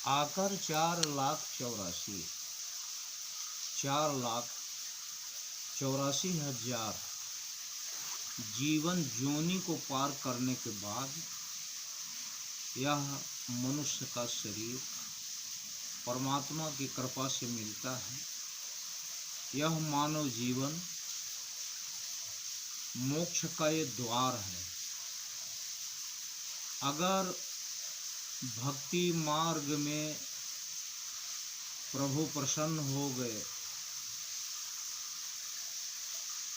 आकर 4,84,00,000 4,84,000 जीवन जोनि को पार करने के बाद यह मनुष्य का शरीर परमात्मा की कृपा से मिलता है। यह मानव जीवन मोक्ष का ये द्वार है। अगर भक्ति मार्ग में प्रभु प्रसन्न हो गए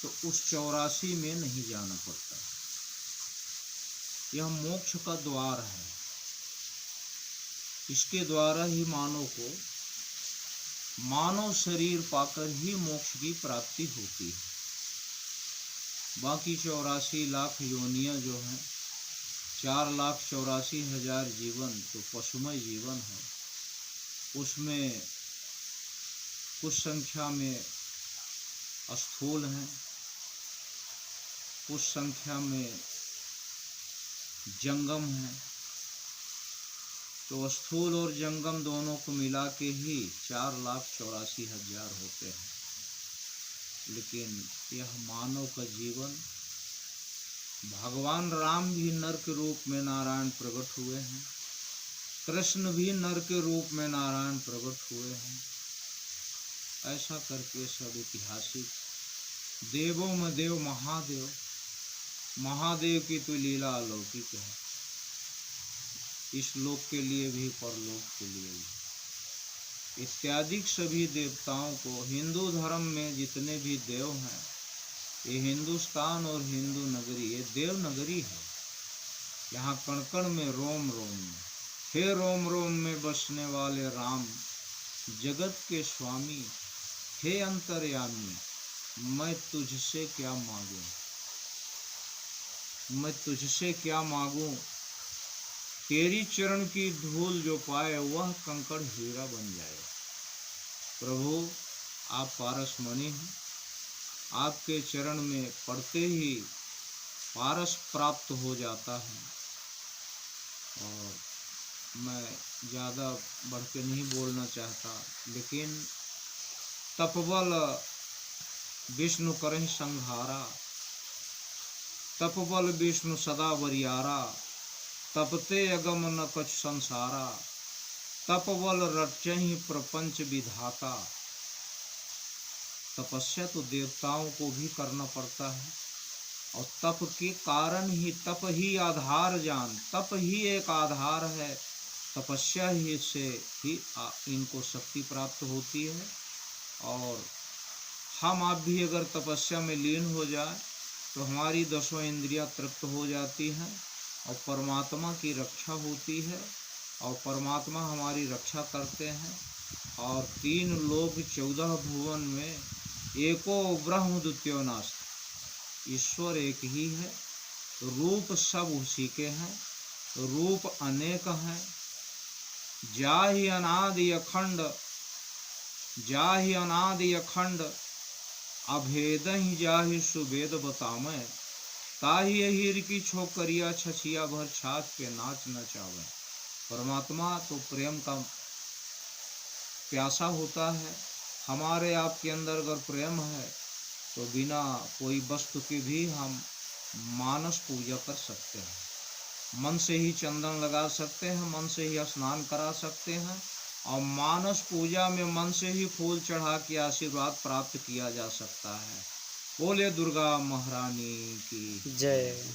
तो उस 84 में नहीं जाना पड़ता। यह मोक्ष का द्वार है। इसके द्वारा ही मानव को मानव शरीर पाकर ही मोक्ष की प्राप्ति होती है। बाकी 84 लाख योनियां जो हैं, 4,84,000 जीवन तो पशुमय जीवन है। उसमें कुछ संख्या में स्थूल हैं, कुछ संख्या में जंगम हैं। तो स्थूल और जंगम दोनों को मिला के ही 4,84,000 होते हैं। लेकिन यह मानव का जीवन, भगवान राम भी नर के रूप में नारायण प्रकट हुए हैं, कृष्ण भी नर के रूप में नारायण प्रकट हुए हैं। ऐसा करके सब ऐतिहासिक देवों में देव महादेव, महादेव की तो लीला अलौकिक है। इस लोक के लिए भी परलोक के लिए भी इत्यादि सभी देवताओं को, हिंदू धर्म में जितने भी देव हैं, ये हिंदुस्तान और हिंदू नगरी ये देव नगरी है। यहाँ कण कण में रोम रोम में, हे रोम रोम में बसने वाले राम, जगत के स्वामी, हे अंतर्यामी, मैं तुझसे क्या मांगूं, मैं तुझसे क्या मांगूं। तेरी चरण की धूल जो पाए वह कंकड़ हीरा बन जाए। प्रभु आप पारसमणि हैं, आपके चरण में पड़ते ही पारस प्राप्त हो जाता है। और मैं ज़्यादा बढ़ के नहीं बोलना चाहता, लेकिन तपबल विष्णु करहि संहारा, तपबल विष्णु सदा बरियारा, तपते अगम न कछ संसारा, तपबल रचहि प्रपंच विधाता। तपस्या तो देवताओं को भी करना पड़ता है, और तप के कारण ही, तप ही आधार जान, तप ही एक आधार है। तपस्या ही से ही इनको शक्ति प्राप्त होती है। और हम आप भी अगर तपस्या में लीन हो जाए तो हमारी 10 इंद्रियां तृप्त हो जाती हैं और परमात्मा की रक्षा होती है, और परमात्मा हमारी रक्षा करते हैं। और 3 लोक 14 भुवन में एको ब्रह्म द्वितीयो नास्ति, ईश्वर एक ही है, रूप सब उसी के हैं, रूप अनेक हैं। जाहि अनादि अखंड, जाहि अनादि अखंड, अभेदहि जाहि सुवेद बतामै, ताहि अहिर की छोकरिया छछिया भर छाछ पे नाच नचावे। परमात्मा तो प्रेम का प्यासा होता है। हमारे आपके अंदर अगर प्रेम है तो बिना कोई वस्तु के भी हम मानस पूजा कर सकते हैं। मन से ही चंदन लगा सकते हैं, मन से ही स्नान करा सकते हैं, और मानस पूजा में मन से ही फूल चढ़ा के आशीर्वाद प्राप्त किया जा सकता है। बोले दुर्गा महारानी की जय।